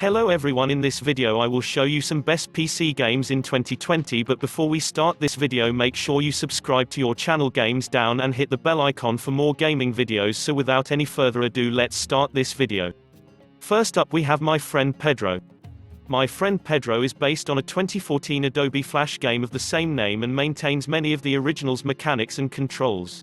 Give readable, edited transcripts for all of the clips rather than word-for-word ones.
Hello everyone, in this video I will show you some best PC games in 2020, but before we start this video make sure you subscribe to your channel Games Down and hit the bell icon for more gaming videos. So without any further ado, let's start this video. First up we have My Friend Pedro. My Friend Pedro is based on a 2014 Adobe Flash game of the same name and maintains many of the original's mechanics and controls.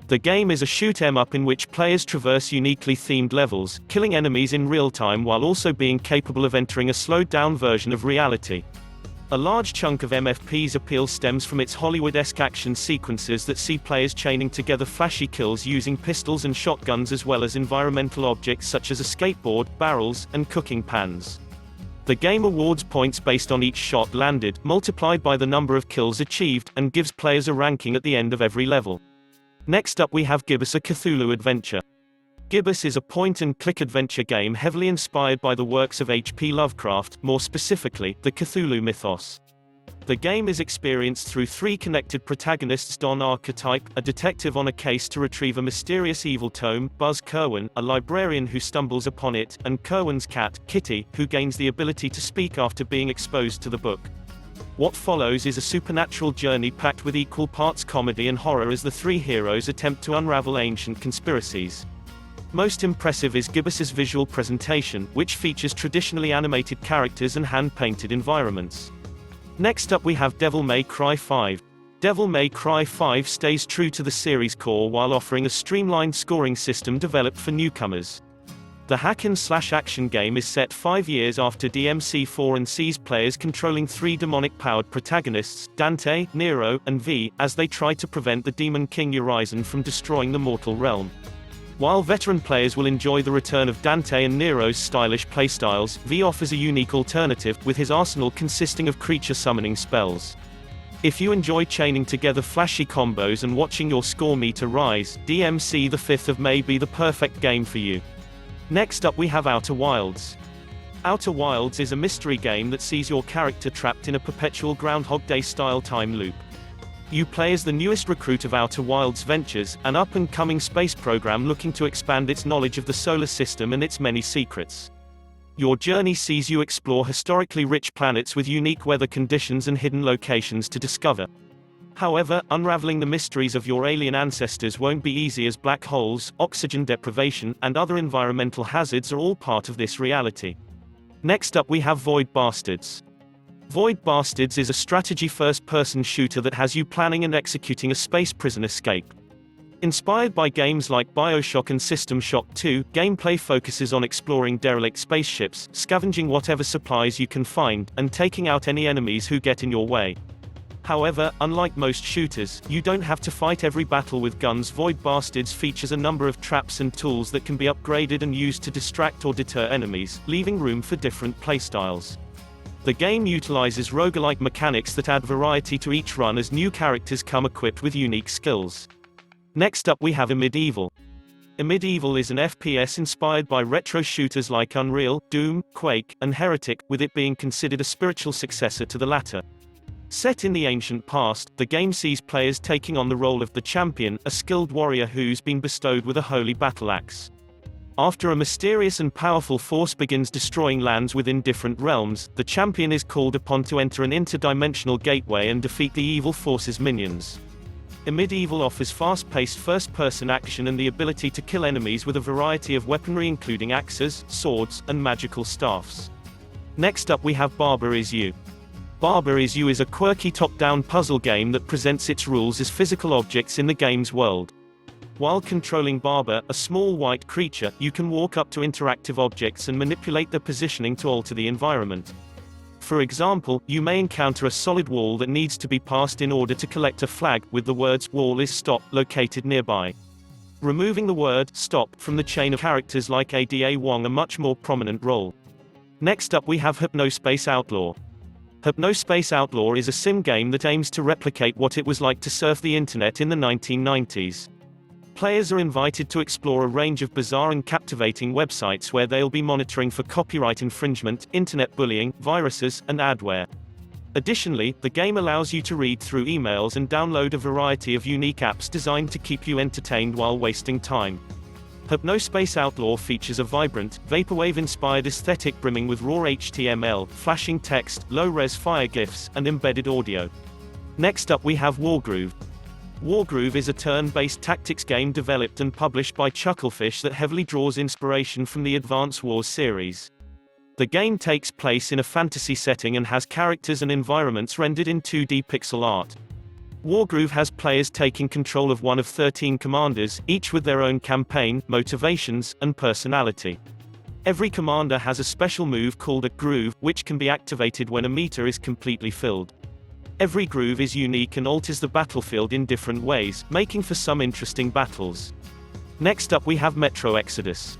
The game is a shoot 'em up in which players traverse uniquely themed levels, killing enemies in real time while also being capable of entering a slowed-down version of reality. A large chunk of MFP's appeal stems from its Hollywood-esque action sequences that see players chaining together flashy kills using pistols and shotguns, as well as environmental objects such as a skateboard, barrels, and cooking pans. The game awards points based on each shot landed, multiplied by the number of kills achieved, and gives players a ranking at the end of every level. Next up we have Gibbous, a Cthulhu adventure. Gibbous is a point-and-click adventure game heavily inspired by the works of H.P. Lovecraft, more specifically, the Cthulhu mythos. The game is experienced through three connected protagonists: Don Archetype, a detective on a case to retrieve a mysterious evil tome; Buzz Kerwin, a librarian who stumbles upon it; and Kerwin's cat, Kitty, who gains the ability to speak after being exposed to the book. What follows is a supernatural journey packed with equal parts comedy and horror as the three heroes attempt to unravel ancient conspiracies. Most impressive is Gibbous's visual presentation, which features traditionally animated characters and hand-painted environments. Next up we have Devil May Cry 5. Devil May Cry 5 stays true to the series core while offering a streamlined scoring system developed for newcomers. The hack-and-slash-action game is set 5 years after DMC4 and sees players controlling three demonic-powered protagonists, Dante, Nero, and V, as they try to prevent the Demon King Urizen from destroying the mortal realm. While veteran players will enjoy the return of Dante and Nero's stylish playstyles, V offers a unique alternative, with his arsenal consisting of creature summoning spells. If you enjoy chaining together flashy combos and watching your score meter rise, DMC the 5th of May be the perfect game for you. Next up we have Outer Wilds. Outer Wilds is a mystery game that sees your character trapped in a perpetual Groundhog Day-style time loop. You play as the newest recruit of Outer Wilds Ventures, an up-and-coming space program looking to expand its knowledge of the solar system and its many secrets. Your journey sees you explore historically rich planets with unique weather conditions and hidden locations to discover. However, unraveling the mysteries of your alien ancestors won't be easy, as black holes, oxygen deprivation, and other environmental hazards are all part of this reality. Next up we have Void Bastards. Void Bastards is a strategy first-person shooter that has you planning and executing a space prison escape. Inspired by games like BioShock and System Shock 2, gameplay focuses on exploring derelict spaceships, scavenging whatever supplies you can find, and taking out any enemies who get in your way. However, unlike most shooters, you don't have to fight every battle with guns. Void Bastards features a number of traps and tools that can be upgraded and used to distract or deter enemies, leaving room for different playstyles. The game utilizes roguelike mechanics that add variety to each run as new characters come equipped with unique skills. Next up we have Medieval. Medieval is an FPS inspired by retro shooters like Unreal, Doom, Quake, and Heretic, with it being considered a spiritual successor to the latter. Set in the ancient past, the game sees players taking on the role of the champion, a skilled warrior who's been bestowed with a holy battle axe. After a mysterious and powerful force begins destroying lands within different realms, the champion is called upon to enter an interdimensional gateway and defeat the evil force's minions. Medieval offers fast-paced first-person action and the ability to kill enemies with a variety of weaponry including axes, swords, and magical staffs. Next up we have Barber Is You. Barber Is You is a quirky top-down puzzle game that presents its rules as physical objects in the game's world. While controlling Barber, a small white creature, you can walk up to interactive objects and manipulate their positioning to alter the environment. For example, you may encounter a solid wall that needs to be passed in order to collect a flag, with the words "Wall is stop" located nearby. Removing the word "stop" from the chain of characters like Ada Wong a much more prominent role. Next up we have Hypnospace Outlaw. Hypnospace Outlaw is a sim game that aims to replicate what it was like to surf the internet in the 1990s. Players are invited to explore a range of bizarre and captivating websites where they'll be monitoring for copyright infringement, internet bullying, viruses, and adware. Additionally, the game allows you to read through emails and download a variety of unique apps designed to keep you entertained while wasting time. Hypnospace Outlaw features a vibrant, vaporwave-inspired aesthetic brimming with raw HTML, flashing text, low-res fire GIFs, and embedded audio. Next up we have Wargroove. Wargroove is a turn-based tactics game developed and published by Chucklefish that heavily draws inspiration from the Advance Wars series. The game takes place in a fantasy setting and has characters and environments rendered in 2D pixel art. Wargroove has players taking control of one of 13 commanders, each with their own campaign, motivations, and personality. Every commander has a special move called a groove, which can be activated when a meter is completely filled. Every groove is unique and alters the battlefield in different ways, making for some interesting battles. Next up we have Metro Exodus.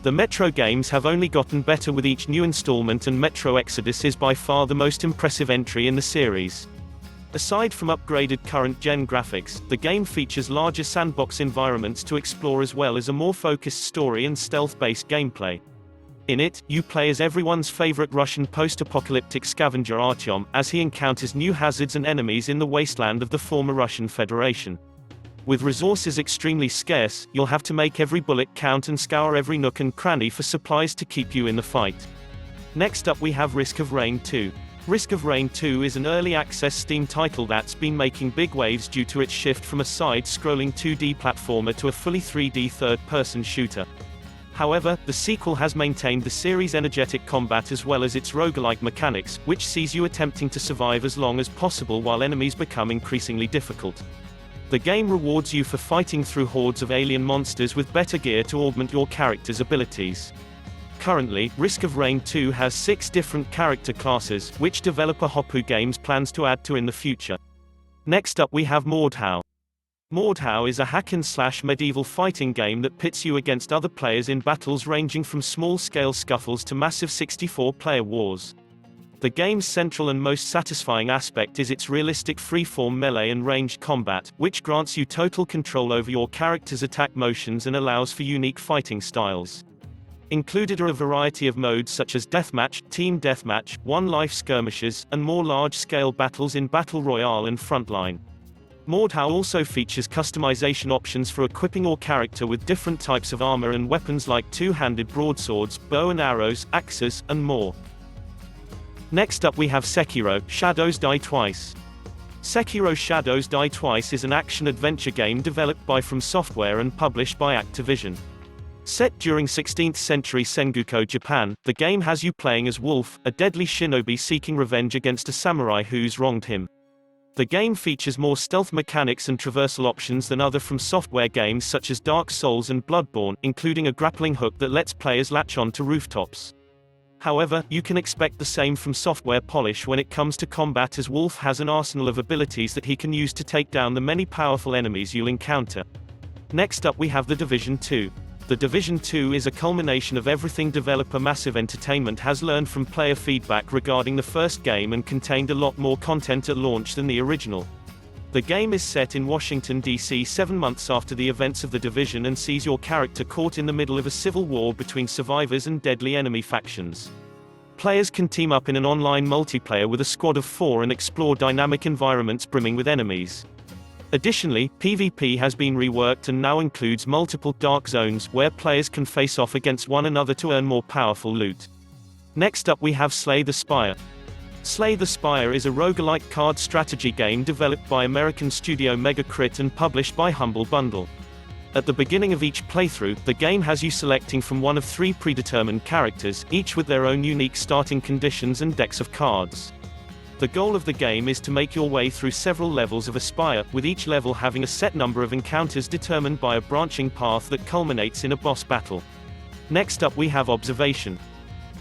The Metro games have only gotten better with each new installment, and Metro Exodus is by far the most impressive entry in the series. Aside from upgraded current-gen graphics, the game features larger sandbox environments to explore as well as a more focused story and stealth-based gameplay. In it, you play as everyone's favorite Russian post-apocalyptic scavenger Artyom, as he encounters new hazards and enemies in the wasteland of the former Russian Federation. With resources extremely scarce, you'll have to make every bullet count and scour every nook and cranny for supplies to keep you in the fight. Next up we have Risk of Rain 2. Risk of Rain 2 is an early access Steam title that's been making big waves due to its shift from a side-scrolling 2D platformer to a fully 3D third-person shooter. However, the sequel has maintained the series' energetic combat as well as its roguelike mechanics, which sees you attempting to survive as long as possible while enemies become increasingly difficult. The game rewards you for fighting through hordes of alien monsters with better gear to augment your character's abilities. Currently, Risk of Rain 2 has 6 different character classes, which developer Hopoo Games plans to add to in the future. Next up we have Mordhau. Mordhau is a hack-and-slash medieval fighting game that pits you against other players in battles ranging from small-scale scuffles to massive 64-player wars. The game's central and most satisfying aspect is its realistic free-form melee and ranged combat, which grants you total control over your character's attack motions and allows for unique fighting styles. Included are a variety of modes such as Deathmatch, Team Deathmatch, one-life skirmishes, and more large-scale battles in Battle Royale and Frontline. Mordhau also features customization options for equipping your character with different types of armor and weapons like two-handed broadswords, bow and arrows, axes, and more. Next up we have Sekiro, Shadows Die Twice. Sekiro Shadows Die Twice is an action-adventure game developed by From Software and published by Activision. Set during 16th century Sengoku Japan, the game has you playing as Wolf, a deadly shinobi seeking revenge against a samurai who's wronged him. The game features more stealth mechanics and traversal options than other From Software games such as Dark Souls and Bloodborne, including a grappling hook that lets players latch on to rooftops. However, you can expect the same From Software polish when it comes to combat, as Wolf has an arsenal of abilities that he can use to take down the many powerful enemies you'll encounter. Next up we have The Division 2. The Division 2 is a culmination of everything developer Massive Entertainment has learned from player feedback regarding the first game and contained a lot more content at launch than the original. The game is set in Washington, D.C. 7 months after the events of The Division and sees your character caught in the middle of a civil war between survivors and deadly enemy factions. Players can team up in an online multiplayer with a squad of 4 and explore dynamic environments brimming with enemies. Additionally, PvP has been reworked and now includes multiple dark zones where players can face off against one another to earn more powerful loot. Next up we have Slay the Spire. Slay the Spire is a roguelike card strategy game developed by American studio Megacrit and published by Humble Bundle. At the beginning of each playthrough, the game has you selecting from one of 3 predetermined characters, each with their own unique starting conditions and decks of cards. The goal of the game is to make your way through several levels of a spire, with each level having a set number of encounters determined by a branching path that culminates in a boss battle. Next up we have Observation.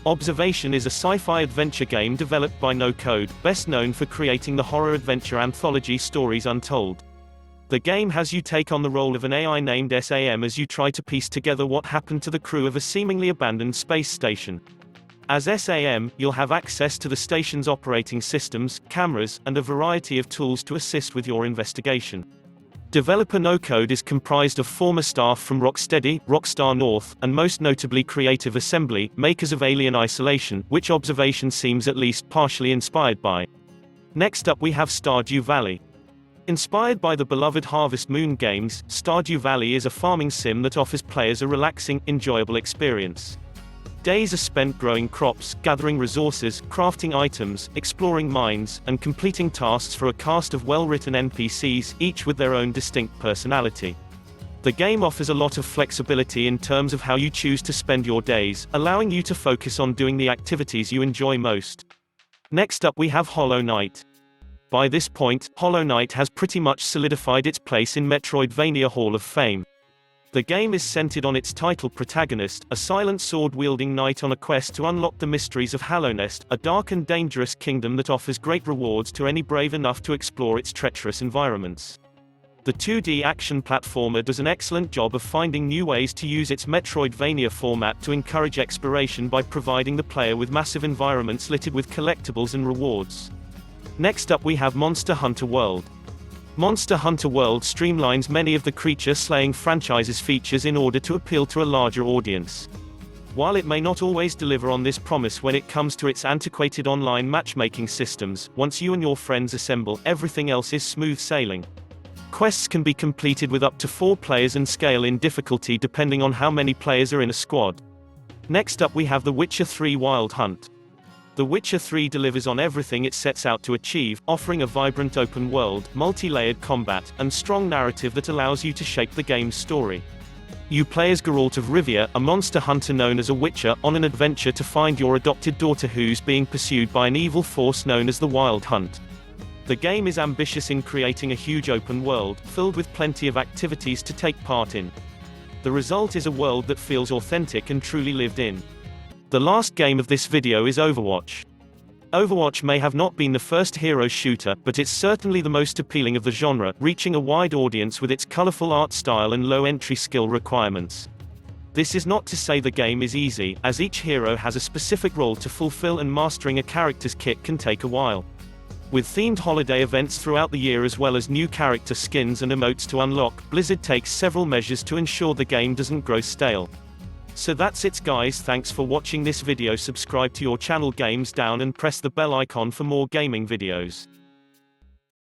Observation is a sci-fi adventure game developed by No Code, best known for creating the horror-adventure anthology Stories Untold. The game has you take on the role of an AI named SAM as you try to piece together what happened to the crew of a seemingly abandoned space station. As SAM, you'll have access to the station's operating systems, cameras, and a variety of tools to assist with your investigation. Developer No Code is comprised of former staff from Rocksteady, Rockstar North, and most notably Creative Assembly, makers of Alien Isolation, which Observation seems at least partially inspired by. Next up we have Stardew Valley. Inspired by the beloved Harvest Moon games, Stardew Valley is a farming sim that offers players a relaxing, enjoyable experience. Days are spent growing crops, gathering resources, crafting items, exploring mines, and completing tasks for a cast of well-written NPCs, each with their own distinct personality. The game offers a lot of flexibility in terms of how you choose to spend your days, allowing you to focus on doing the activities you enjoy most. Next up we have Hollow Knight. By this point, Hollow Knight has pretty much solidified its place in Metroidvania Hall of Fame. The game is centered on its title protagonist, a silent sword-wielding knight on a quest to unlock the mysteries of Hallownest, a dark and dangerous kingdom that offers great rewards to any brave enough to explore its treacherous environments. The 2D action platformer does an excellent job of finding new ways to use its Metroidvania format to encourage exploration by providing the player with massive environments littered with collectibles and rewards. Next up we have Monster Hunter World. Monster Hunter World streamlines many of the creature-slaying franchise's features in order to appeal to a larger audience. While it may not always deliver on this promise when it comes to its antiquated online matchmaking systems, once you and your friends assemble, everything else is smooth sailing. Quests can be completed with up to 4 players and scale in difficulty depending on how many players are in a squad. Next up we have The Witcher 3 Wild Hunt. The Witcher 3 delivers on everything it sets out to achieve, offering a vibrant open world, multi-layered combat, and strong narrative that allows you to shape the game's story. You play as Geralt of Rivia, a monster hunter known as a Witcher, on an adventure to find your adopted daughter who's being pursued by an evil force known as the Wild Hunt. The game is ambitious in creating a huge open world, filled with plenty of activities to take part in. The result is a world that feels authentic and truly lived in. The last game of this video is Overwatch. Overwatch may have not been the first hero shooter, but it's certainly the most appealing of the genre, reaching a wide audience with its colorful art style and low entry skill requirements. This is not to say the game is easy, as each hero has a specific role to fulfill and mastering a character's kit can take a while. With themed holiday events throughout the year as well as new character skins and emotes to unlock, Blizzard takes several measures to ensure the game doesn't grow stale. So that's it guys, thanks for watching this video. Subscribe to your channel Games Down and press the bell icon for more gaming videos.